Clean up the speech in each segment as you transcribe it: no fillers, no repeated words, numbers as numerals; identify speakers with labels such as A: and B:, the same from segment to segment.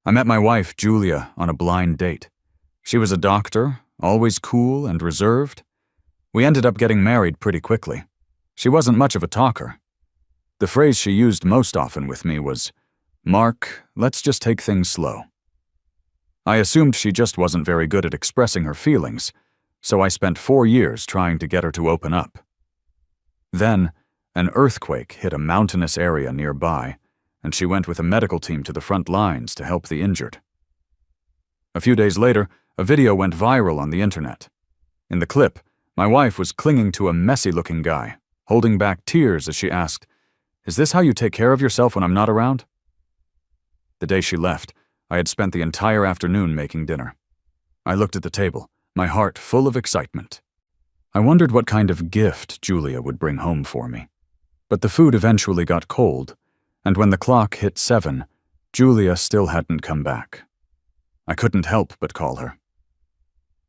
A: I met my wife, Julia, on a blind date. She was a doctor, always cool and reserved. We ended up getting married pretty quickly. She wasn't much of a talker. The phrase she used most often with me was, "Mark, let's just take things slow." I assumed she just wasn't very good at expressing her feelings, so I spent 4 years trying to get her to open up. Then, an earthquake hit a mountainous area nearby, and she went with a medical team to the front lines to help the injured. A few days later, a video went viral on the internet. In the clip, my wife was clinging to a messy-looking guy, holding back tears as she asked, "Is this how you take care of yourself when I'm not around?" The day she left, I had spent the entire afternoon making dinner. I looked at the table, my heart full of excitement. I wondered what kind of gift Julia would bring home for me. But the food eventually got cold, and when the clock hit 7, Julia still hadn't come back. I couldn't help but call her.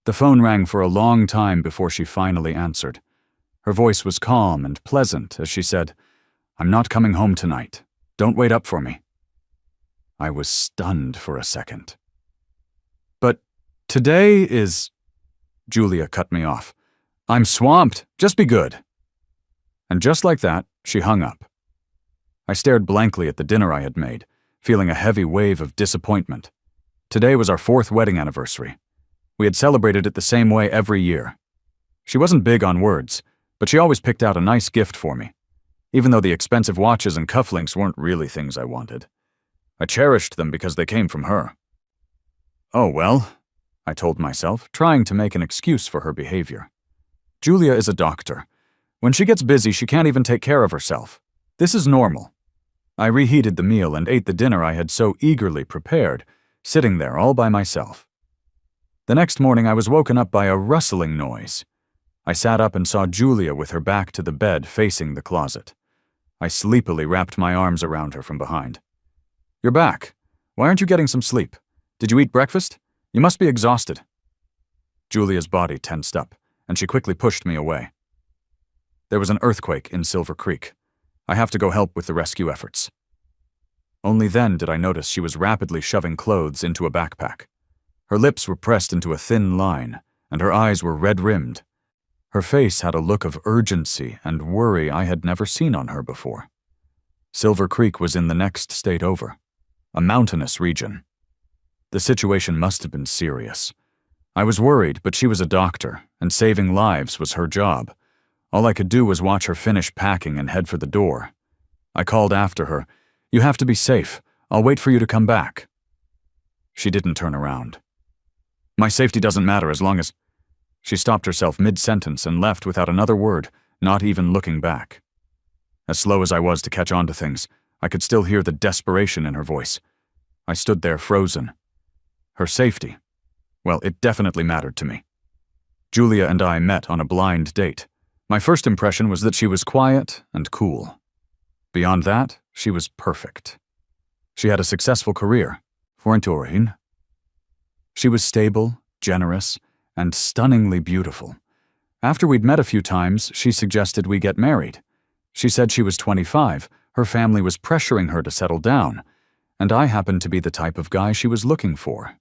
A: The phone rang for a long time before she finally answered. Her voice was calm and pleasant as she said, "I'm not coming home tonight. Don't wait up for me." I was stunned for a second. "But today is—" Julia cut me off. "I'm swamped. Just be good." And just like that, she hung up. I stared blankly at the dinner I had made, feeling a heavy wave of disappointment. Today was our 4th wedding anniversary. We had celebrated it the same way every year. She wasn't big on words, but she always picked out a nice gift for me, even though the expensive watches and cufflinks weren't really things I wanted. I cherished them because they came from her. "Oh well," I told myself, trying to make an excuse for her behavior. "Julia is a doctor. When she gets busy, she can't even take care of herself. This is normal." I reheated the meal and ate the dinner I had so eagerly prepared, sitting there all by myself. The next morning I was woken up by a rustling noise. I sat up and saw Julia with her back to the bed facing the closet. I sleepily wrapped my arms around her from behind. "You're back. Why aren't you getting some sleep? Did you eat breakfast? You must be exhausted." Julia's body tensed up, and she quickly pushed me away. There was an earthquake in Silver Creek. I have to go help with the rescue efforts. Only then did I notice she was rapidly shoving clothes into a backpack. Her lips were pressed into a thin line, and her eyes were red-rimmed. Her face had a look of urgency and worry I had never seen on her before. Silver Creek was in the next state over, a mountainous region. The situation must have been serious. I was worried, but she was a doctor, and saving lives was her job. All I could do was watch her finish packing and head for the door. I called after her, "You have to be safe. I'll wait for you to come back." She didn't turn around. "My safety doesn't matter as long as—" She stopped herself mid-sentence and left without another word, not even looking back. As slow as I was to catch on to things, I could still hear the desperation in her voice. I stood there frozen. Her safety, well, it definitely mattered to me. Julia and I met on a blind date. My first impression was that she was quiet and cool. Beyond that, she was perfect. She had a successful career. She was stable, generous, and stunningly beautiful. After we'd met a few times, she suggested we get married. She said she was 25, her family was pressuring her to settle down, and I happened to be the type of guy she was looking for.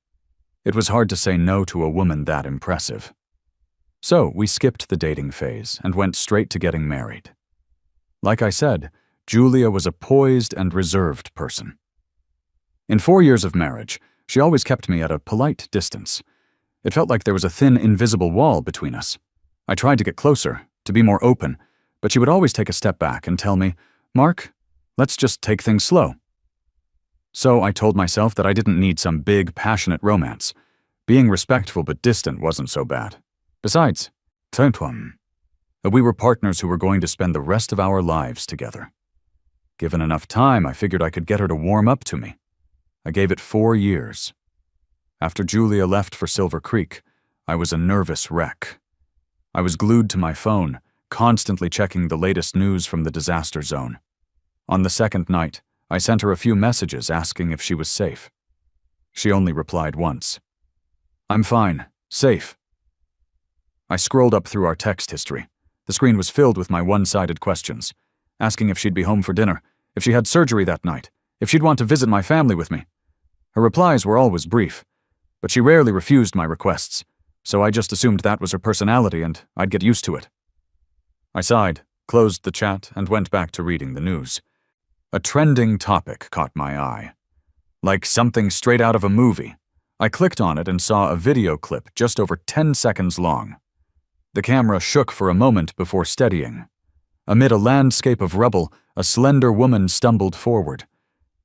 A: It was hard to say no to a woman that impressive. So we skipped the dating phase and went straight to getting married. Like I said, Julia was a poised and reserved person. In 4 years of marriage, she always kept me at a polite distance. It felt like there was a thin, invisible wall between us. I tried to get closer, to be more open, but she would always take a step back and tell me, "Mark, let's just take things slow." So I told myself that I didn't need some big, passionate romance. Being respectful but distant wasn't so bad. Besides, we were partners who were going to spend the rest of our lives together. Given enough time, I figured I could get her to warm up to me. I gave it 4 years. After Julia left for Silver Creek, I was a nervous wreck. I was glued to my phone, constantly checking the latest news from the disaster zone. On the second night, I sent her a few messages asking if she was safe. She only replied once. "I'm fine. Safe." I scrolled up through our text history. The screen was filled with my one-sided questions, asking if she'd be home for dinner, if she had surgery that night, if she'd want to visit my family with me. Her replies were always brief, but she rarely refused my requests, so I just assumed that was her personality and I'd get used to it. I sighed, closed the chat, and went back to reading the news. A trending topic caught my eye. Like something straight out of a movie, I clicked on it and saw a video clip just over 10 seconds long. The camera shook for a moment before steadying. Amid a landscape of rubble, a slender woman stumbled forward.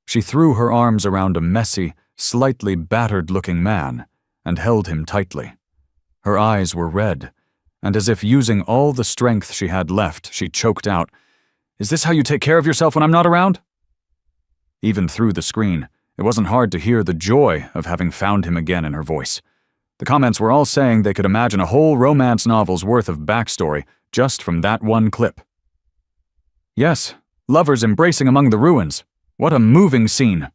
A: She threw her arms around a messy, slightly battered-looking man and held him tightly. Her eyes were red, and as if using all the strength she had left, she choked out, "Is this how you take care of yourself when I'm not around?" Even through the screen, it wasn't hard to hear the joy of having found him again in her voice. The comments were all saying they could imagine a whole romance novel's worth of backstory just from that one clip. Yes, lovers embracing among the ruins. What a moving scene.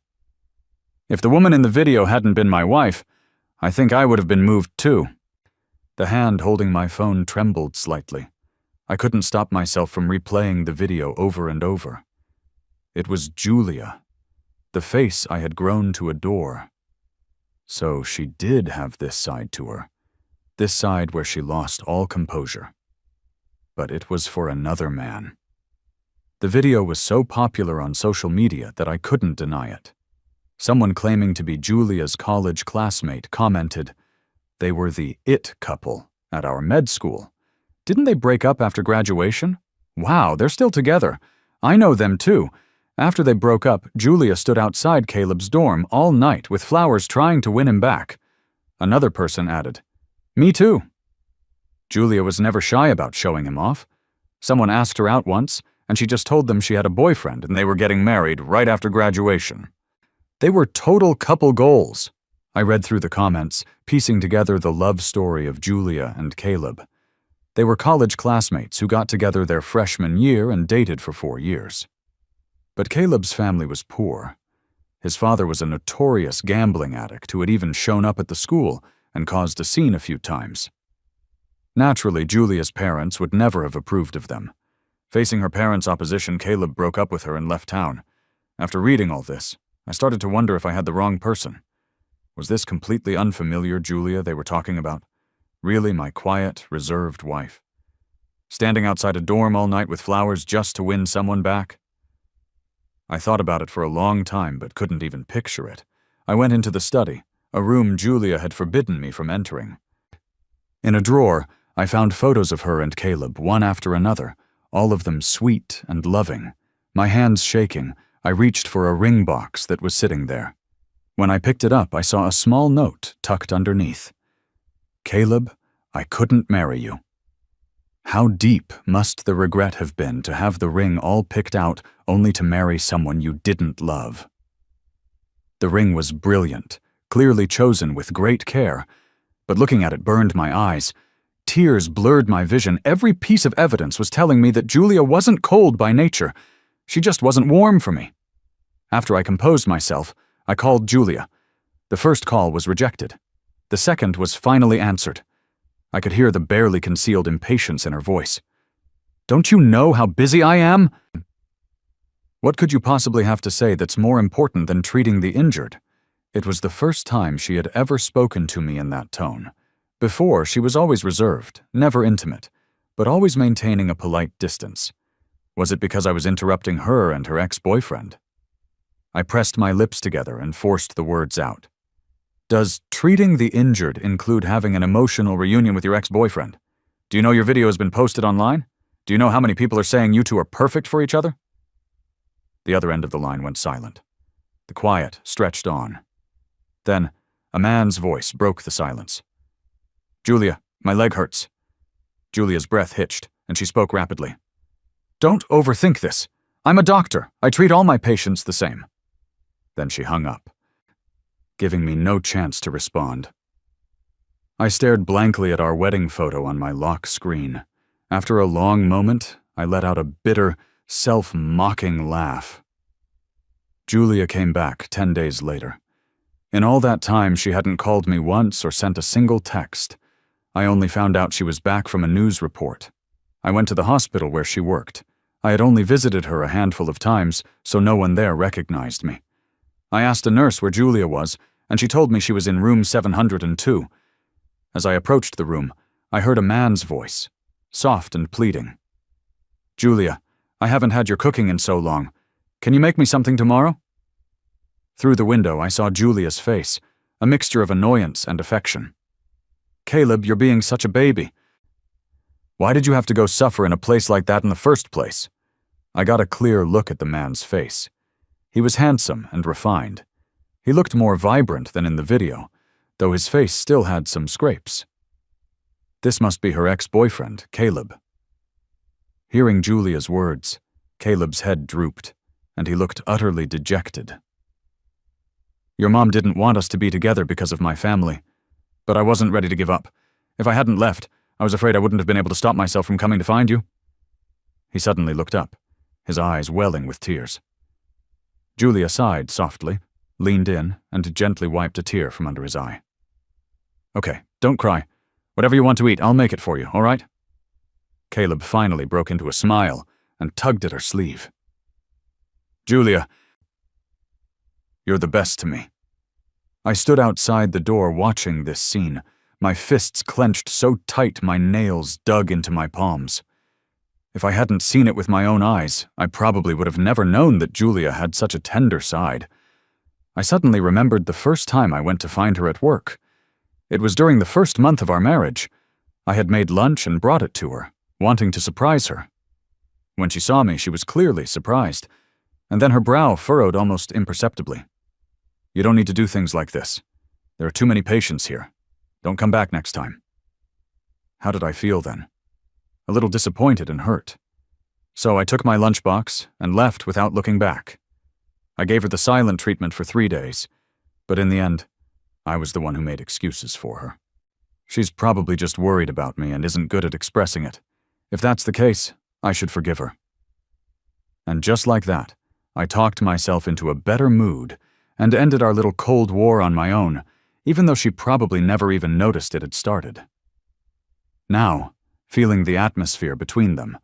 A: If the woman in the video hadn't been my wife, I think I would have been moved too. The hand holding my phone trembled slightly. I couldn't stop myself from replaying the video over and over. It was Julia, the face I had grown to adore. So she did have this side to her, this side where she lost all composure. But it was for another man. The video was so popular on social media that I couldn't deny it. Someone claiming to be Julia's college classmate commented, "They were the it couple at our med school. Didn't they break up after graduation? Wow, they're still together. I know them too. After they broke up, Julia stood outside Caleb's dorm all night with flowers trying to win him back." Another person added, "Me too." Julia was never shy about showing him off. Someone asked her out once, and she just told them she had a boyfriend and they were getting married right after graduation. They were total couple goals. I read through the comments, piecing together the love story of Julia and Caleb. They were college classmates who got together their freshman year and dated for 4 years. But Caleb's family was poor. His father was a notorious gambling addict who had even shown up at the school and caused a scene a few times. Naturally, Julia's parents would never have approved of them. Facing her parents' opposition, Caleb broke up with her and left town. After reading all this, I started to wonder if I had the wrong person. Was this completely unfamiliar Julia they were talking about? Really my quiet, reserved wife? Standing outside a dorm all night with flowers just to win someone back? I thought about it for a long time but couldn't even picture it. I went into the study, a room Julia had forbidden me from entering. In a drawer, I found photos of her and Caleb, one after another, all of them sweet and loving. My hands shaking, I reached for a ring box that was sitting there. When I picked it up, I saw a small note tucked underneath. "Caleb, I couldn't marry you." How deep must the regret have been to have the ring all picked out only to marry someone you didn't love? The ring was brilliant, clearly chosen with great care, but looking at it burned my eyes. Tears blurred my vision. Every piece of evidence was telling me that Julia wasn't cold by nature. She just wasn't warm for me. After I composed myself, I called Julia. The first call was rejected. The second was finally answered. I could hear the barely concealed impatience in her voice. "Don't you know how busy I am?" What could you possibly have to say that's more important than treating the injured? It was the first time she had ever spoken to me in that tone. Before, she was always reserved, never intimate, but always maintaining a polite distance. Was it because I was interrupting her and her ex-boyfriend? I pressed my lips together and forced the words out. "Does treating the injured include having an emotional reunion with your ex-boyfriend? Do you know your video has been posted online? Do you know how many people are saying you two are perfect for each other?" The other end of the line went silent. The quiet stretched on. Then, a man's voice broke the silence. "Julia, my leg hurts." Julia's breath hitched, and she spoke rapidly. "Don't overthink this. I'm a doctor. I treat all my patients the same." Then she hung up, giving me no chance to respond. I stared blankly at our wedding photo on my lock screen. After a long moment, I let out a bitter, self-mocking laugh. Julia came back 10 days later. In all that time, she hadn't called me once or sent a single text. I only found out she was back from a news report. I went to the hospital where she worked. I had only visited her a handful of times, so no one there recognized me. I asked a nurse where Julia was, and she told me she was in room 702. As I approached the room, I heard a man's voice, soft and pleading. "Julia, I haven't had your cooking in so long. Can you make me something tomorrow?" Through the window, I saw Julia's face, a mixture of annoyance and affection. "Caleb, you're being such a baby. Why did you have to go suffer in a place like that in the first place?" I got a clear look at the man's face. He was handsome and refined. He looked more vibrant than in the video, though his face still had some scrapes. This must be her ex-boyfriend, Caleb. Hearing Julia's words, Caleb's head drooped, and he looked utterly dejected. "Your mom didn't want us to be together because of my family, but I wasn't ready to give up. If I hadn't left, I was afraid I wouldn't have been able to stop myself from coming to find you." He suddenly looked up, his eyes welling with tears. Julia sighed softly, leaned in, and gently wiped a tear from under his eye. "Okay, don't cry. Whatever you want to eat, I'll make it for you, all right?" Caleb finally broke into a smile and tugged at her sleeve. "Julia, you're the best to me." I stood outside the door watching this scene, my fists clenched so tight my nails dug into my palms. If I hadn't seen it with my own eyes, I probably would have never known that Julia had such a tender side. I suddenly remembered the first time I went to find her at work. It was during the first month of our marriage. I had made lunch and brought it to her, wanting to surprise her. When she saw me, she was clearly surprised, and then her brow furrowed almost imperceptibly. "You don't need to do things like this. There are too many patients here. Don't come back next time." How did I feel then? A little disappointed and hurt. So I took my lunchbox and left without looking back. I gave her the silent treatment for 3 days, but in the end, I was the one who made excuses for her. She's probably just worried about me and isn't good at expressing it. If that's the case, I should forgive her. And just like that, I talked myself into a better mood and ended our little Cold War on my own, even though she probably never even noticed it had started. Now, feeling the atmosphere between them,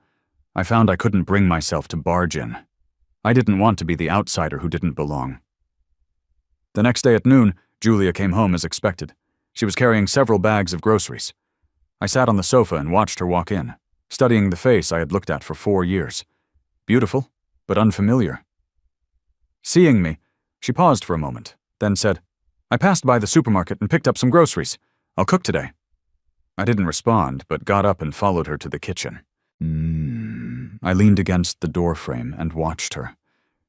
A: I found I couldn't bring myself to barge in. I didn't want to be the outsider who didn't belong. The next day at noon, Julia came home as expected. She was carrying several bags of groceries. I sat on the sofa and watched her walk in, studying the face I had looked at for 4 years. Beautiful, but unfamiliar. Seeing me, she paused for a moment, then said, "I passed by the supermarket and picked up some groceries. I'll cook today." I didn't respond, but got up and followed her to the kitchen. I leaned against the doorframe and watched her.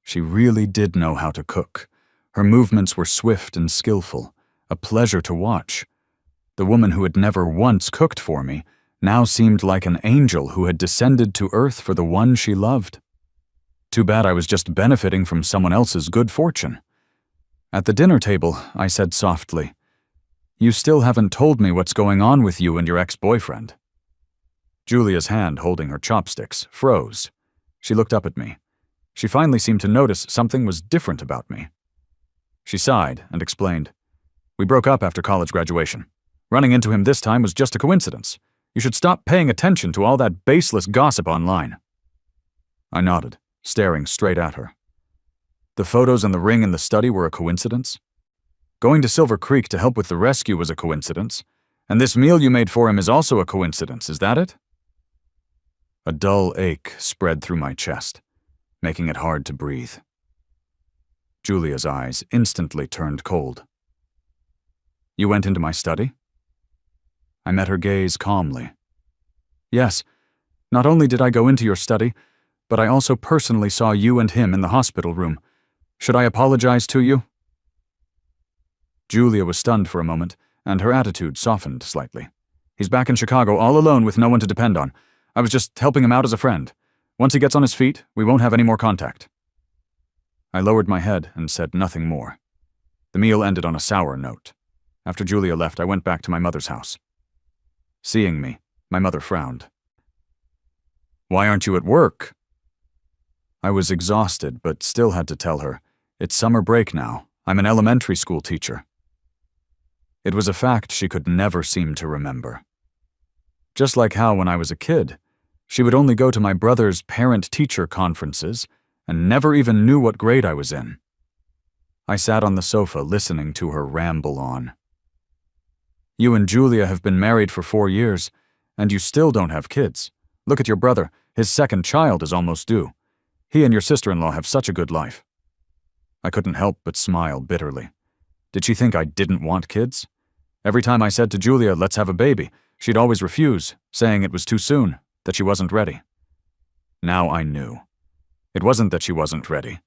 A: She really did know how to cook. Her movements were swift and skillful, a pleasure to watch. The woman who had never once cooked for me now seemed like an angel who had descended to earth for the one she loved. Too bad I was just benefiting from someone else's good fortune. At the dinner table, I said softly, "You still haven't told me what's going on with you and your ex-boyfriend." Julia's hand holding her chopsticks froze. She looked up at me. She finally seemed to notice something was different about me. She sighed and explained, "We broke up after college graduation. Running into him this time was just a coincidence. You should stop paying attention to all that baseless gossip online." I nodded, staring straight at her. The photos and the ring in the study were a coincidence? Going to Silver Creek to help with the rescue was a coincidence, and this meal you made for him is also a coincidence, is that it? A dull ache spread through my chest, making it hard to breathe. Julia's eyes instantly turned cold. "You went into my study?" I met her gaze calmly. "Yes, not only did I go into your study, but I also personally saw you and him in the hospital room. Should I apologize to you?" Julia was stunned for a moment, and her attitude softened slightly. "He's back in Chicago all alone with no one to depend on. I was just helping him out as a friend. Once he gets on his feet, we won't have any more contact." I lowered my head and said nothing more. The meal ended on a sour note. After Julia left, I went back to my mother's house. Seeing me, my mother frowned. "Why aren't you at work?" I was exhausted, but still had to tell her, "It's summer break now. I'm an elementary school teacher." It was a fact she could never seem to remember. Just like how, when I was a kid, she would only go to my brother's parent-teacher conferences and never even knew what grade I was in. I sat on the sofa listening to her ramble on. You and Julia have been married for 4 years, and you still don't have kids. Look at your brother. His second child is almost due. He and your sister-in-law have such a good life. I couldn't help but smile bitterly. Did she think I didn't want kids? Every time I said to Julia, let's have a baby, she'd always refuse, saying it was too soon, that she wasn't ready. Now I knew. It wasn't that she wasn't ready.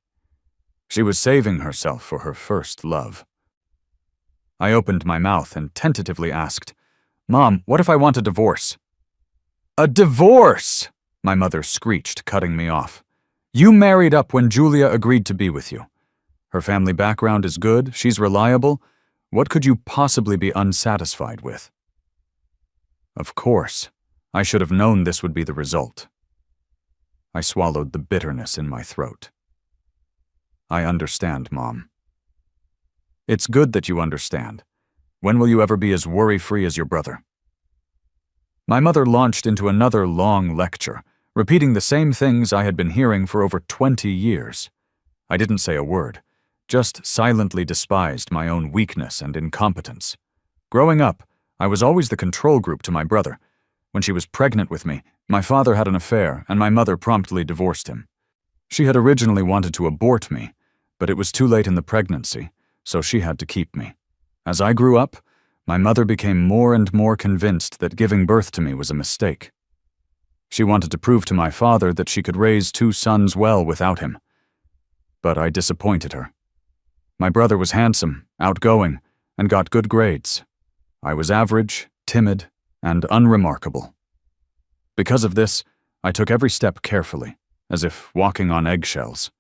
A: She was saving herself for her first love. I opened my mouth and tentatively asked, Mom, what if I want a divorce? A divorce! My mother screeched, cutting me off. You married up when Julia agreed to be with you. Her family background is good, she's reliable. What could you possibly be unsatisfied with? Of course, I should have known this would be the result. I swallowed the bitterness in my throat. I understand, Mom. It's good that you understand. When will you ever be as worry-free as your brother? My mother launched into another long lecture, repeating the same things I had been hearing for over 20 years. I didn't say a word, just silently despised my own weakness and incompetence. Growing up, I was always the control group to my brother. When she was pregnant with me, my father had an affair and my mother promptly divorced him. She had originally wanted to abort me, but it was too late in the pregnancy, so she had to keep me. As I grew up, my mother became more and more convinced that giving birth to me was a mistake. She wanted to prove to my father that she could raise 2 sons well without him. But I disappointed her. My brother was handsome, outgoing, and got good grades. I was average, timid, and unremarkable. Because of this, I took every step carefully, as if walking on eggshells.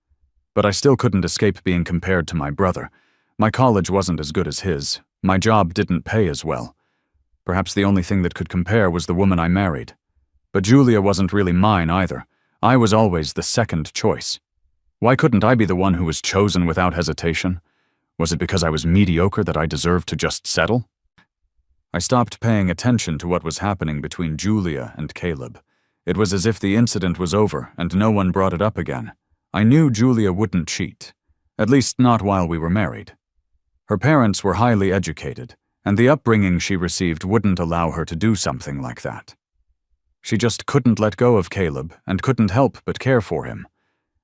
A: But I still couldn't escape being compared to my brother. My college wasn't as good as his. My job didn't pay as well. Perhaps the only thing that could compare was the woman I married. But Julia wasn't really mine either. I was always the second choice. Why couldn't I be the one who was chosen without hesitation? Was it because I was mediocre that I deserved to just settle? I stopped paying attention to what was happening between Julia and Caleb. It was as if the incident was over and no one brought it up again. I knew Julia wouldn't cheat, at least not while we were married. Her parents were highly educated, and the upbringing she received wouldn't allow her to do something like that. She just couldn't let go of Caleb and couldn't help but care for him.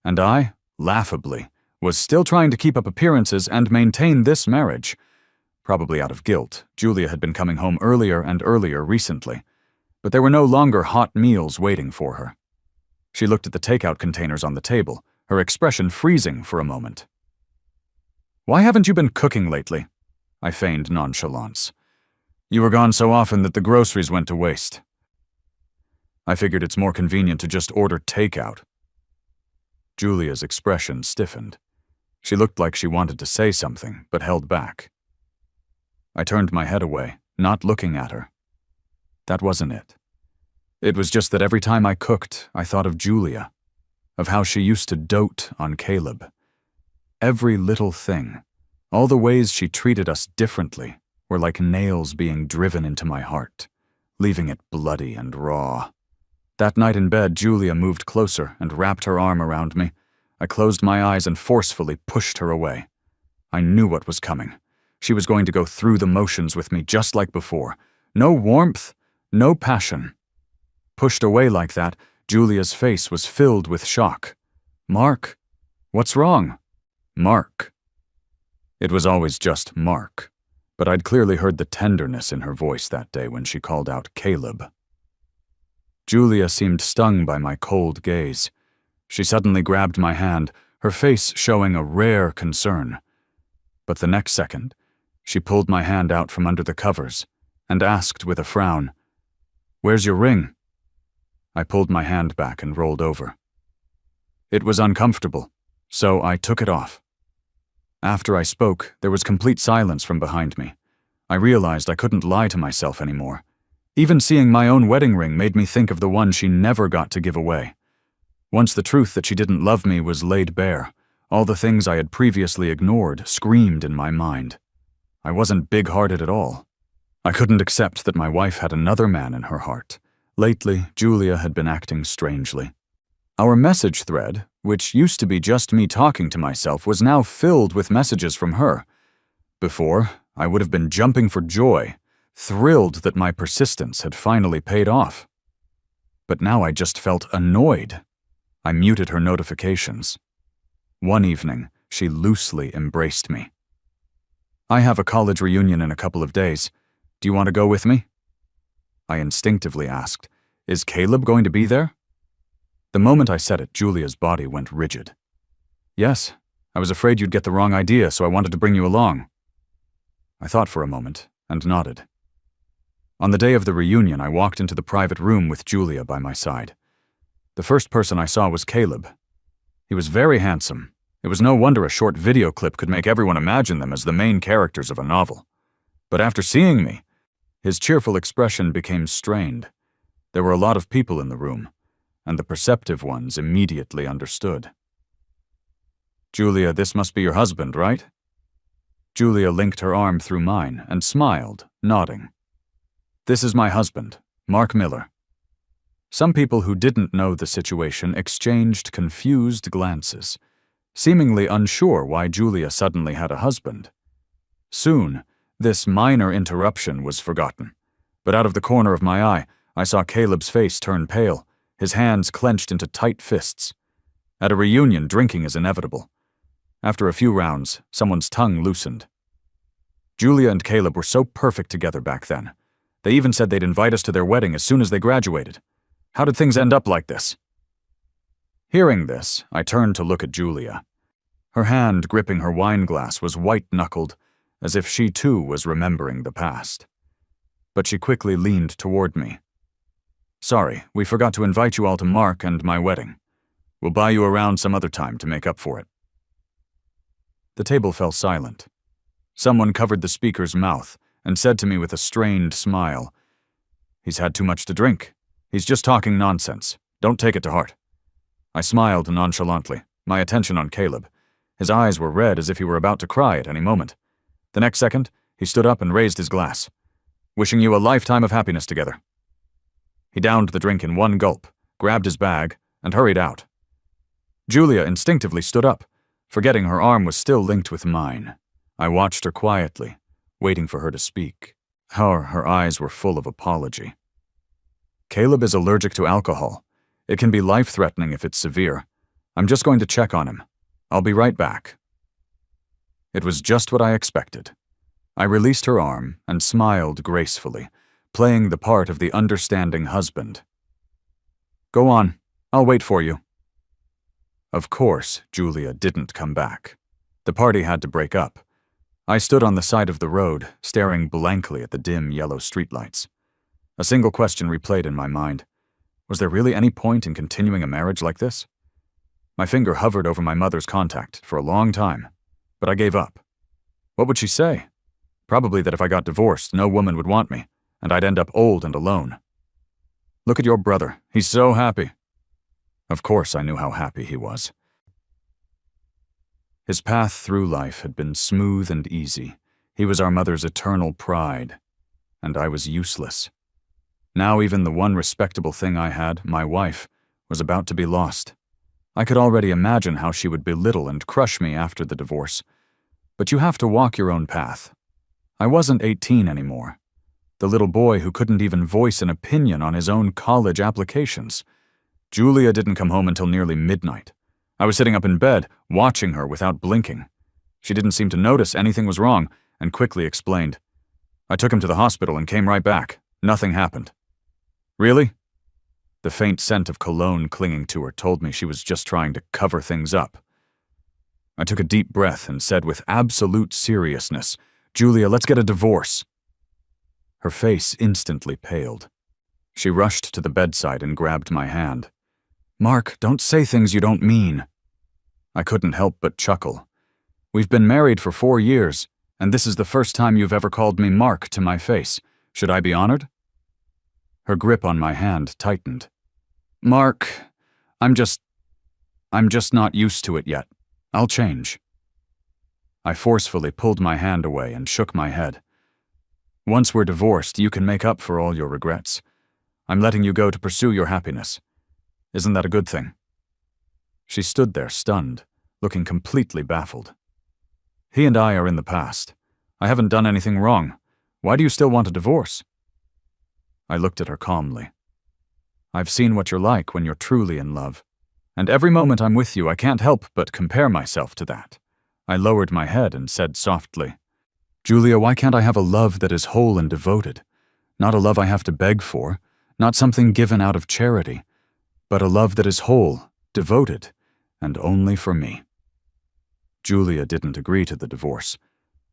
A: And I, laughably, was still trying to keep up appearances and maintain this marriage. Probably out of guilt, Julia had been coming home earlier and earlier recently, but there were no longer hot meals waiting for her. She looked at the takeout containers on the table, her expression freezing for a moment. Why haven't you been cooking lately? I feigned nonchalance. You were gone so often that the groceries went to waste. I figured it's more convenient to just order takeout. Julia's expression stiffened. She looked like she wanted to say something, but held back. I turned my head away, not looking at her. That wasn't it. It was just that every time I cooked, I thought of Julia, of how she used to dote on Caleb. Every little thing, all the ways she treated us differently, were like nails being driven into my heart, leaving it bloody and raw. That night in bed, Julia moved closer and wrapped her arm around me. I closed my eyes and forcefully pushed her away. I knew what was coming. She was going to go through the motions with me just like before. No warmth, no passion. Pushed away like that, Julia's face was filled with shock. Mark, what's wrong? Mark. It was always just Mark, but I'd clearly heard the tenderness in her voice that day when she called out Caleb. Julia seemed stung by my cold gaze. She suddenly grabbed my hand, her face showing a rare concern. But the next second, she pulled my hand out from under the covers and asked with a frown, "Where's your ring?" I pulled my hand back and rolled over. It was uncomfortable, so I took it off. After I spoke, there was complete silence from behind me. I realized I couldn't lie to myself anymore. Even seeing my own wedding ring made me think of the one she never got to give away. Once the truth that she didn't love me was laid bare, all the things I had previously ignored screamed in my mind. I wasn't big-hearted at all. I couldn't accept that my wife had another man in her heart. Lately, Julia had been acting strangely. Our message thread, which used to be just me talking to myself, was now filled with messages from her. Before, I would have been jumping for joy, thrilled that my persistence had finally paid off. But now I just felt annoyed. I muted her notifications. One evening, she loosely embraced me. "I have a college reunion in a couple of days. Do you want to go with me?" I instinctively asked, "Is Caleb going to be there?" The moment I said it, Julia's body went rigid. "Yes, I was afraid you'd get the wrong idea, so I wanted to bring you along." I thought for a moment and nodded. On the day of the reunion, I walked into the private room with Julia by my side. The first person I saw was Caleb. He was very handsome. It was no wonder a short video clip could make everyone imagine them as the main characters of a novel. But after seeing me, his cheerful expression became strained. There were a lot of people in the room, and the perceptive ones immediately understood. "Julia, this must be your husband, right?" Julia linked her arm through mine and smiled, nodding. "This is my husband, Mark Miller." Some people who didn't know the situation exchanged confused glances, seemingly unsure why Julia suddenly had a husband. Soon, this minor interruption was forgotten, but out of the corner of my eye, I saw Caleb's face turn pale, his hands clenched into tight fists. At a reunion, drinking is inevitable. After a few rounds, someone's tongue loosened. Julia and Caleb were so perfect together back then. They even said they'd invite us to their wedding as soon as they graduated. How did things end up like this? Hearing this, I turned to look at Julia. Her hand gripping her wine glass was white-knuckled, as if she too was remembering the past. But she quickly leaned toward me. "Sorry, we forgot to invite you all to Mark and my wedding. We'll buy you around some other time to make up for it." The table fell silent. Someone covered the speaker's mouth and said to me with a strained smile, "He's had too much to drink. He's just talking nonsense. Don't take it to heart." I smiled nonchalantly, my attention on Caleb. His eyes were red as if he were about to cry at any moment. The next second, he stood up and raised his glass. "Wishing you a lifetime of happiness together." He downed the drink in one gulp, grabbed his bag, and hurried out. Julia instinctively stood up, forgetting her arm was still linked with mine. I watched her quietly, waiting for her to speak. Her eyes were full of apology. "Caleb is allergic to alcohol. It can be life-threatening if it's severe. I'm just going to check on him. I'll be right back." It was just what I expected. I released her arm and smiled gracefully, playing the part of the understanding husband. "Go on. I'll wait for you." Of course, Julia didn't come back. The party had to break up. I stood on the side of the road, staring blankly at the dim yellow streetlights. A single question replayed in my mind. Was there really any point in continuing a marriage like this? My finger hovered over my mother's contact for a long time, but I gave up. What would she say? Probably that if I got divorced, no woman would want me, and I'd end up old and alone. "Look at your brother. He's so happy." Of course I knew how happy he was. His path through life had been smooth and easy. He was our mother's eternal pride, and I was useless. Now even the one respectable thing I had, my wife, was about to be lost. I could already imagine how she would belittle and crush me after the divorce. But you have to walk your own path. I wasn't 18 anymore. The little boy who couldn't even voice an opinion on his own college applications. Julia didn't come home until nearly midnight. I was sitting up in bed, watching her without blinking. She didn't seem to notice anything was wrong, and quickly explained. "I took him to the hospital and came right back. Nothing happened." "Really?" The faint scent of cologne clinging to her told me she was just trying to cover things up. I took a deep breath and said with absolute seriousness, "Julia, let's get a divorce." Her face instantly paled. She rushed to the bedside and grabbed my hand. "Mark, don't say things you don't mean." I couldn't help but chuckle. "We've been married for 4 years, and this is the first time you've ever called me Mark to my face. Should I be honored?" Her grip on my hand tightened. "Mark, I'm just not used to it yet. I'll change." I forcefully pulled my hand away and shook my head. "Once we're divorced, you can make up for all your regrets. I'm letting you go to pursue your happiness. Isn't that a good thing?" She stood there, stunned, looking completely baffled. He and I are in the past. I haven't done anything wrong. Why do you still want a divorce? I looked at her calmly. I've seen what you're like when you're truly in love. And every moment I'm with you, I can't help but compare myself to that. I lowered my head and said softly, Julia, why can't I have a love that is whole and devoted? Not a love I have to beg for, not something given out of charity, but a love that is whole, devoted, and only for me. Julia didn't agree to the divorce,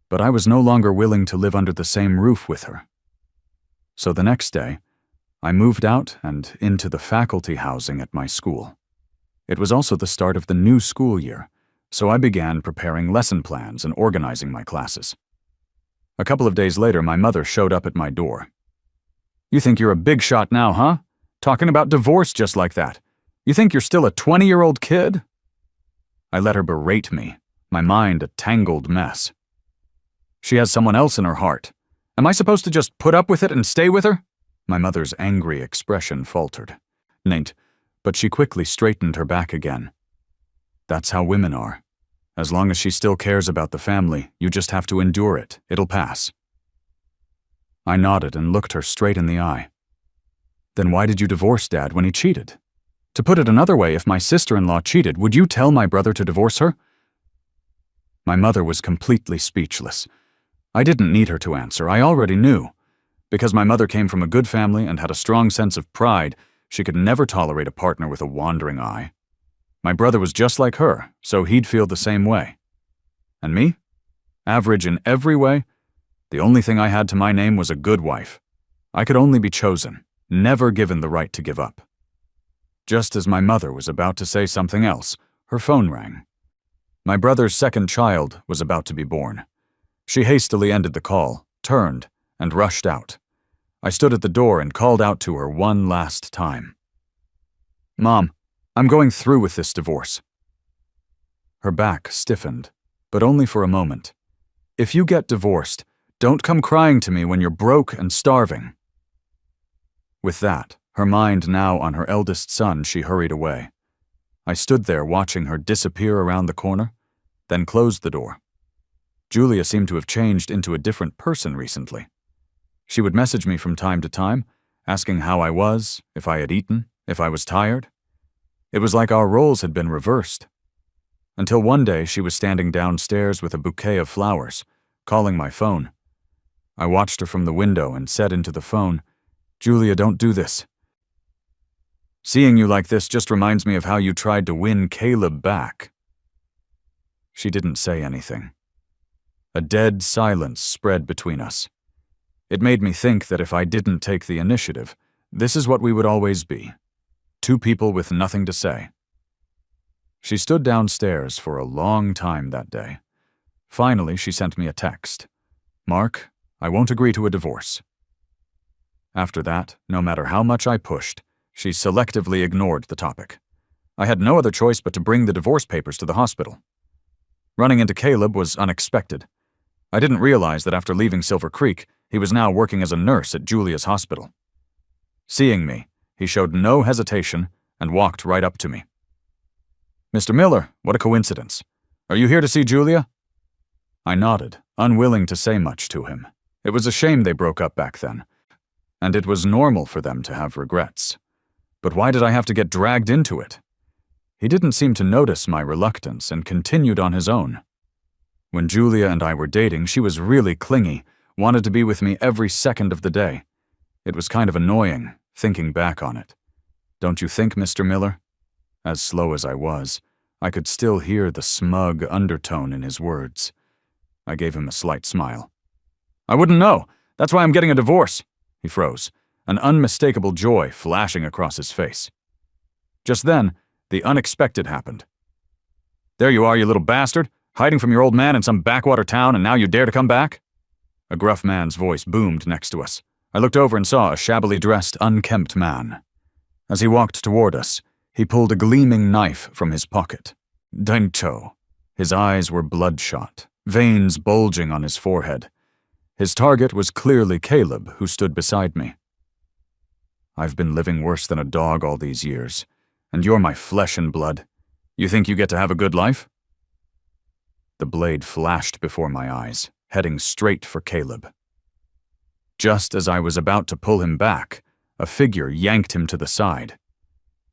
A: but I was no longer willing to live under the same roof with her. So the next day, I moved out and into the faculty housing at my school. It was also the start of the new school year, so I began preparing lesson plans and organizing my classes. A couple of days later, my mother showed up at my door. You think you're a big shot now, huh? Talking about divorce just like that. You think you're still a 20-year-old kid? I let her berate me, my mind a tangled mess. She has someone else in her heart. Am I supposed to just put up with it and stay with her? My mother's angry expression faltered. Nate, but she quickly straightened her back again. That's how women are. As long as she still cares about the family, you just have to endure it. It'll pass. I nodded and looked her straight in the eye. Then why did you divorce Dad when he cheated? To put it another way, if my sister-in-law cheated, would you tell my brother to divorce her? My mother was completely speechless. I didn't need her to answer. I already knew. Because my mother came from a good family and had a strong sense of pride, she could never tolerate a partner with a wandering eye. My brother was just like her, so he'd feel the same way. And me? Average in every way? The only thing I had to my name was a good wife. I could only be chosen, never given the right to give up. Just as my mother was about to say something else, her phone rang. My brother's second child was about to be born. She hastily ended the call, turned, and rushed out. I stood at the door and called out to her one last time. Mom, I'm going through with this divorce. Her back stiffened, but only for a moment. If you get divorced, don't come crying to me when you're broke and starving. With that, her mind now on her eldest son, she hurried away. I stood there watching her disappear around the corner, then closed the door. Julia seemed to have changed into a different person recently. She would message me from time to time, asking how I was, if I had eaten, if I was tired. It was like our roles had been reversed. Until one day she was standing downstairs with a bouquet of flowers, calling my phone. I watched her from the window and said into the phone, Julia, don't do this. Seeing you like this just reminds me of how you tried to win Caleb back. She didn't say anything. A dead silence spread between us. It made me think that if I didn't take the initiative, this is what we would always be. Two people with nothing to say. She stood downstairs for a long time that day. Finally, she sent me a text. Mark, I won't agree to a divorce. After that, no matter how much I pushed, she selectively ignored the topic. I had no other choice but to bring the divorce papers to the hospital. Running into Caleb was unexpected. I didn't realize that after leaving Silver Creek, he was now working as a nurse at Julia's hospital. Seeing me, he showed no hesitation and walked right up to me. Mr. Miller, what a coincidence. Are you here to see Julia? I nodded, unwilling to say much to him. It was a shame they broke up back then, and it was normal for them to have regrets. But why did I have to get dragged into it? He didn't seem to notice my reluctance and continued on his own. When Julia and I were dating, she was really clingy, wanted to be with me every second of the day. It was kind of annoying, thinking back on it. Don't you think, Mr. Miller? As slow as I was, I could still hear the smug undertone in his words. I gave him a slight smile. I wouldn't know. That's why I'm getting a divorce. He froze, an unmistakable joy flashing across his face. Just then, the unexpected happened. There you are, you little bastard, hiding from your old man in some backwater town, and now you dare to come back? A gruff man's voice boomed next to us. I looked over and saw a shabbily dressed, unkempt man. As he walked toward us, he pulled a gleaming knife from his pocket. Dainto. His eyes were bloodshot, veins bulging on his forehead. His target was clearly Caleb, who stood beside me. I've been living worse than a dog all these years, and you're my flesh and blood. You think you get to have a good life?" The blade flashed before my eyes, heading straight for Caleb. Just as I was about to pull him back, a figure yanked him to the side.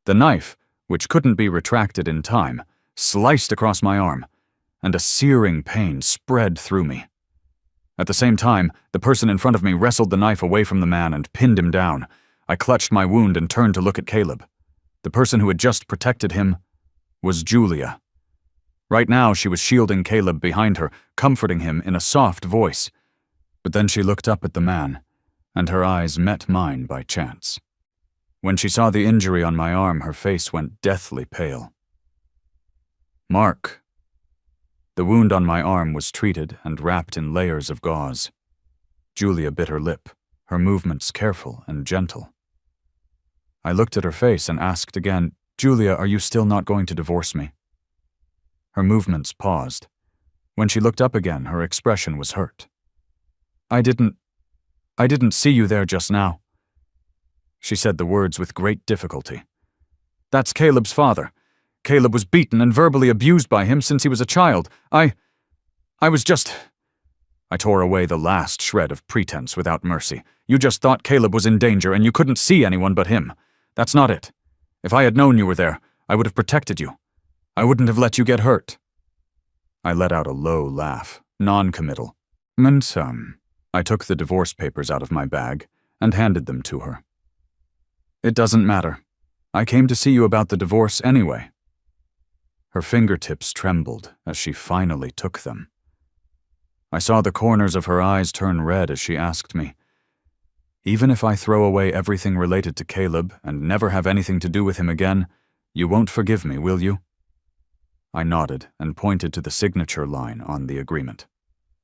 A: The knife, which couldn't be retracted in time, sliced across my arm, and a searing pain spread through me. At the same time, the person in front of me wrestled the knife away from the man and pinned him down. I clutched my wound and turned to look at Caleb. The person who had just protected him was Julia. Right now, she was shielding Caleb behind her, comforting him in a soft voice. But then she looked up at the man, and her eyes met mine by chance. When she saw the injury on my arm, her face went deathly pale. "Mark." The wound on my arm was treated and wrapped in layers of gauze. Julia bit her lip, her movements careful and gentle. I looked at her face and asked again, "Julia, are you still not going to divorce me?" Her movements paused. When she looked up again, her expression was hurt. I didn't see you there just now." She said the words with great difficulty. "That's Caleb's father. Caleb was beaten and verbally abused by him since he was a child. I was just—" I tore away the last shred of pretense without mercy. "You just thought Caleb was in danger and you couldn't see anyone but him. That's not it. If I had known you were there, I would have protected you. I wouldn't have let you get hurt." I let out a low laugh, non-committal. I took the divorce papers out of my bag and handed them to her. "It doesn't matter. I came to see you about the divorce anyway." Her fingertips trembled as she finally took them. I saw the corners of her eyes turn red as she asked me, "Even if I throw away everything related to Caleb and never have anything to do with him again, you won't forgive me, will you?" I nodded and pointed to the signature line on the agreement.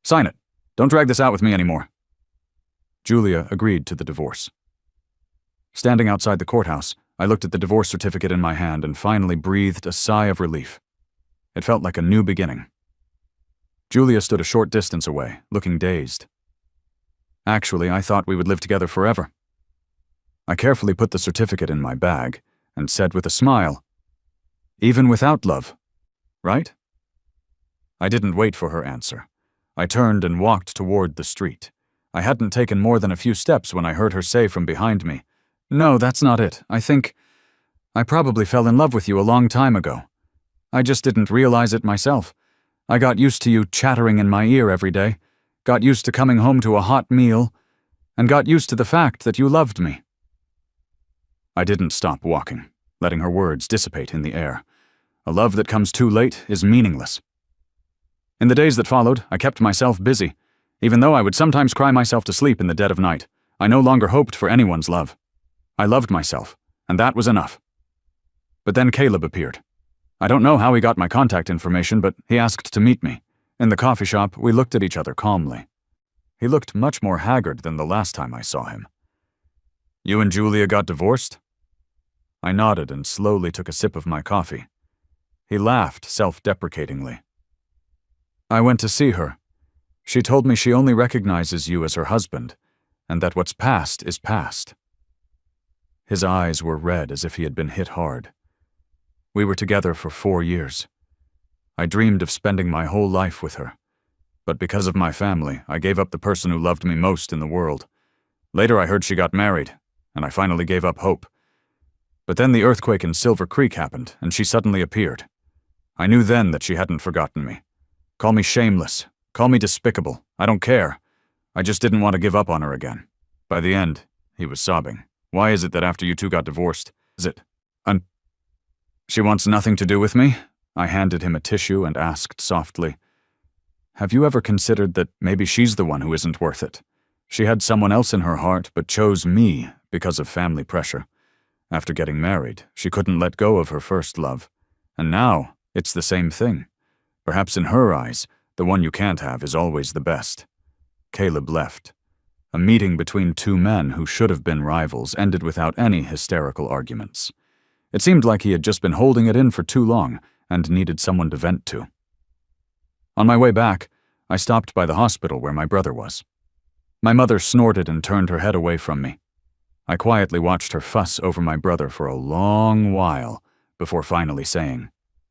A: "Sign it. Don't drag this out with me anymore." Julia agreed to the divorce. Standing outside the courthouse, I looked at the divorce certificate in my hand and finally breathed a sigh of relief. It felt like a new beginning. Julia stood a short distance away, looking dazed. "Actually, I thought we would live together forever." I carefully put the certificate in my bag and said with a smile, "Even without love, right?" I didn't wait for her answer. I turned and walked toward the street. I hadn't taken more than a few steps when I heard her say from behind me, "No, that's not it. I probably fell in love with you a long time ago. I just didn't realize it myself. I got used to you chattering in my ear every day, got used to coming home to a hot meal, and got used to the fact that you loved me." I didn't stop walking, letting her words dissipate in the air. A love that comes too late is meaningless. In the days that followed, I kept myself busy. Even though I would sometimes cry myself to sleep in the dead of night, I no longer hoped for anyone's love. I loved myself, and that was enough. But then Caleb appeared. I don't know how he got my contact information, but he asked to meet me. In the coffee shop, we looked at each other calmly. He looked much more haggard than the last time I saw him. "You and Julia got divorced?" I nodded and slowly took a sip of my coffee. He laughed self-deprecatingly. "I went to see her. She told me she only recognizes you as her husband, and that what's past is past." His eyes were red as if he had been hit hard. We were together for 4 years. I dreamed of spending my whole life with her. But because of my family, I gave up the person who loved me most in the world. Later I heard she got married, and I finally gave up hope. But then the earthquake in Silver Creek happened, and she suddenly appeared. I knew then that she hadn't forgotten me. Call me shameless, call me despicable, I don't care. I just didn't want to give up on her again. By the end, he was sobbing. "Why is it that after you two got divorced, She wants nothing to do with me?" I handed him a tissue and asked softly, "Have you ever considered that maybe she's the one who isn't worth it? She had someone else in her heart, but chose me because of family pressure. After getting married, she couldn't let go of her first love. And now, it's the same thing. Perhaps in her eyes, the one you can't have is always the best." Caleb left. A meeting between two men who should have been rivals ended without any hysterical arguments. It seemed like he had just been holding it in for too long and needed someone to vent to. On my way back, I stopped by the hospital where my brother was. My mother snorted and turned her head away from me. I quietly watched her fuss over my brother for a long while before finally saying,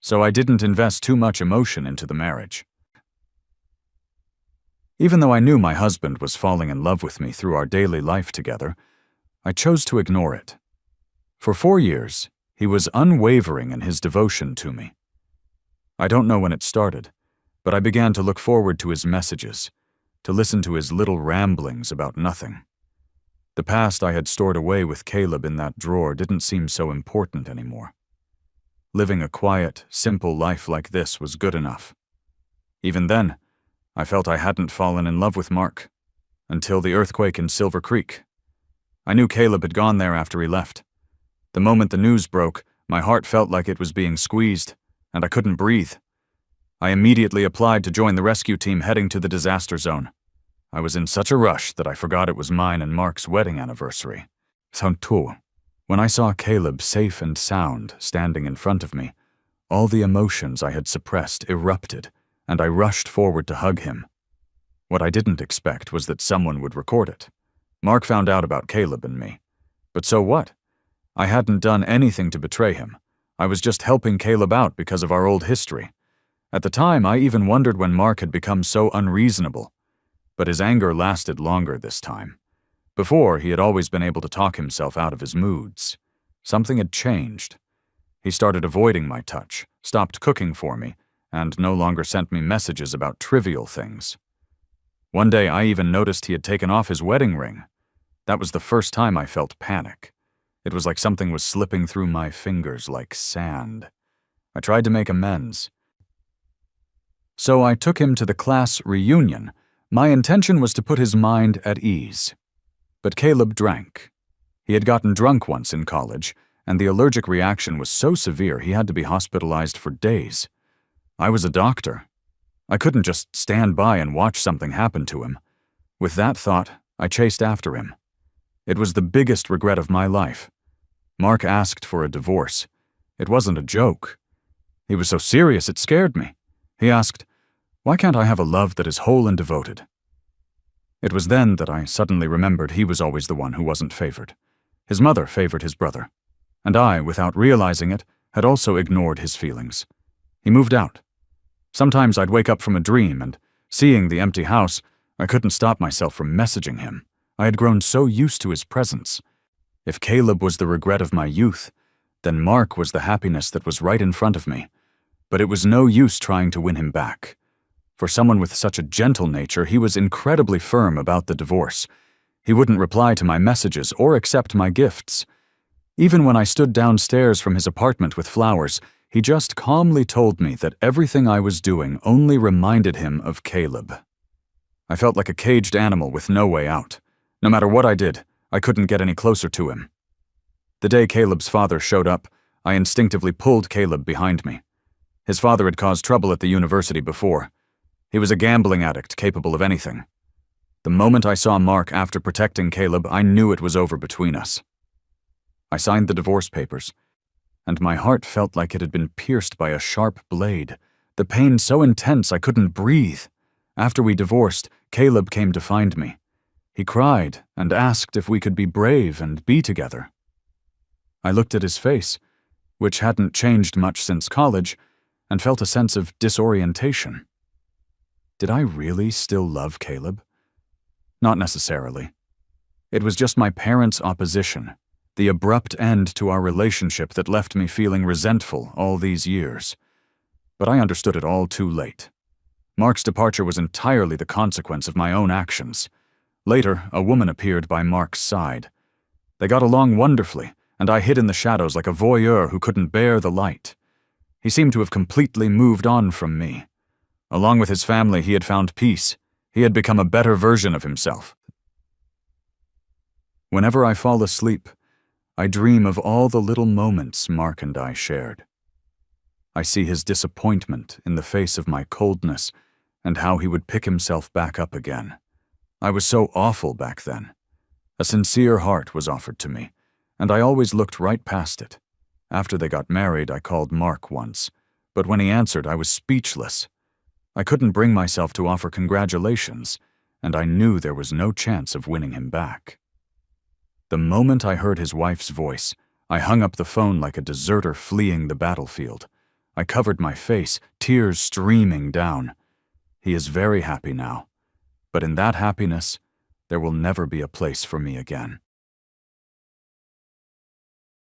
A: so I didn't invest too much emotion into the marriage. Even though I knew my husband was falling in love with me through our daily life together, I chose to ignore it. For 4 years, he was unwavering in his devotion to me. I don't know when it started, but I began to look forward to his messages, to listen to his little ramblings about nothing. The past I had stored away with Caleb in that drawer didn't seem so important anymore. Living a quiet, simple life like this was good enough. Even then, I felt I hadn't fallen in love with Mark, until the earthquake in Silver Creek. I knew Caleb had gone there after he left. The moment the news broke, my heart felt like it was being squeezed, and I couldn't breathe. I immediately applied to join the rescue team heading to the disaster zone. I was in such a rush that I forgot it was mine and Mark's wedding anniversary. When I saw Caleb safe and sound standing in front of me, all the emotions I had suppressed erupted, and I rushed forward to hug him. What I didn't expect was that someone would record it. Mark found out about Caleb and me. But so what? I hadn't done anything to betray him. I was just helping Caleb out because of our old history. At the time, I even wondered when Mark had become so unreasonable. But his anger lasted longer this time. Before, he had always been able to talk himself out of his moods. Something had changed. He started avoiding my touch, stopped cooking for me, and no longer sent me messages about trivial things. One day, I even noticed he had taken off his wedding ring. That was the first time I felt panic. It was like something was slipping through my fingers like sand. I tried to make amends. So I took him to the class reunion. My intention was to put his mind at ease. But Caleb drank. He had gotten drunk once in college, and the allergic reaction was so severe he had to be hospitalized for days. I was a doctor. I couldn't just stand by and watch something happen to him. With that thought, I chased after him. It was the biggest regret of my life. Mark asked for a divorce. It wasn't a joke. He was so serious it scared me. He asked, "Why can't I have a love that is whole and devoted?" It was then that I suddenly remembered he was always the one who wasn't favored. His mother favored his brother, and I, without realizing it, had also ignored his feelings. He moved out. Sometimes I'd wake up from a dream and, seeing the empty house, I couldn't stop myself from messaging him. I had grown so used to his presence. If Caleb was the regret of my youth, then Mark was the happiness that was right in front of me. But it was no use trying to win him back. For someone with such a gentle nature, he was incredibly firm about the divorce. He wouldn't reply to my messages or accept my gifts. Even when I stood downstairs from his apartment with flowers, he just calmly told me that everything I was doing only reminded him of Caleb. I felt like a caged animal with no way out. No matter what I did, I couldn't get any closer to him. The day Caleb's father showed up, I instinctively pulled Caleb behind me. His father had caused trouble at the university before. He was a gambling addict capable of anything. The moment I saw Mark after protecting Caleb, I knew it was over between us. I signed the divorce papers, and my heart felt like it had been pierced by a sharp blade, the pain so intense I couldn't breathe. After we divorced, Caleb came to find me. He cried and asked if we could be brave and be together. I looked at his face, which hadn't changed much since college, and felt a sense of disorientation. Did I really still love Caleb? Not necessarily. It was just my parents' opposition, the abrupt end to our relationship that left me feeling resentful all these years. But I understood it all too late. Mark's departure was entirely the consequence of my own actions. Later, a woman appeared by Mark's side. They got along wonderfully, and I hid in the shadows like a voyeur who couldn't bear the light. He seemed to have completely moved on from me. Along with his family, he had found peace. He had become a better version of himself. Whenever I fall asleep, I dream of all the little moments Mark and I shared. I see his disappointment in the face of my coldness and how he would pick himself back up again. I was so awful back then. A sincere heart was offered to me, and I always looked right past it. After they got married, I called Mark once, but when he answered, I was speechless. I couldn't bring myself to offer congratulations, and I knew there was no chance of winning him back. The moment I heard his wife's voice, I hung up the phone like a deserter fleeing the battlefield. I covered my face, tears streaming down. He is very happy now, but in that happiness, there will never be a place for me again.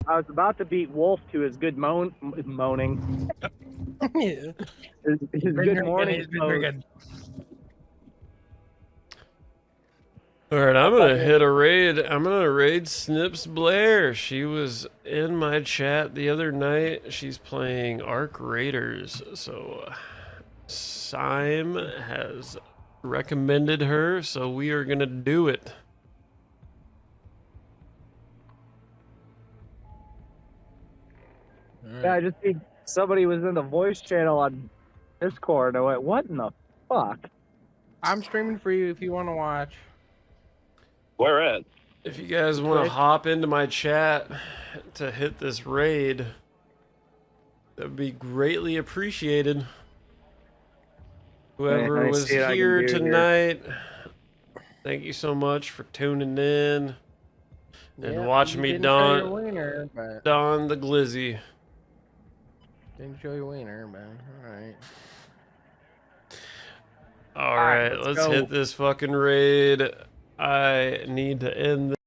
B: I was about to beat Wolf to his good moaning.
C: Yeah.
B: His good morning.
C: Alright, I'm gonna hit a raid. I'm gonna raid Snips Blair. She was in my chat the other night. She's playing Arc Raiders. So Sime has recommended her, so we are gonna do it.
B: Yeah, I just see somebody was in the voice channel on Discord. I went, what in the fuck?
D: I'm streaming for you if you want to watch.
E: Where at?
C: If you guys want to hop into my chat to hit this raid, that would be greatly appreciated. Whoever was here tonight, thank you so much for tuning in and watch me don the glizzy.
D: Didn't show your wiener, but alright.
C: Alright, let's hit this fucking raid. I need to end this.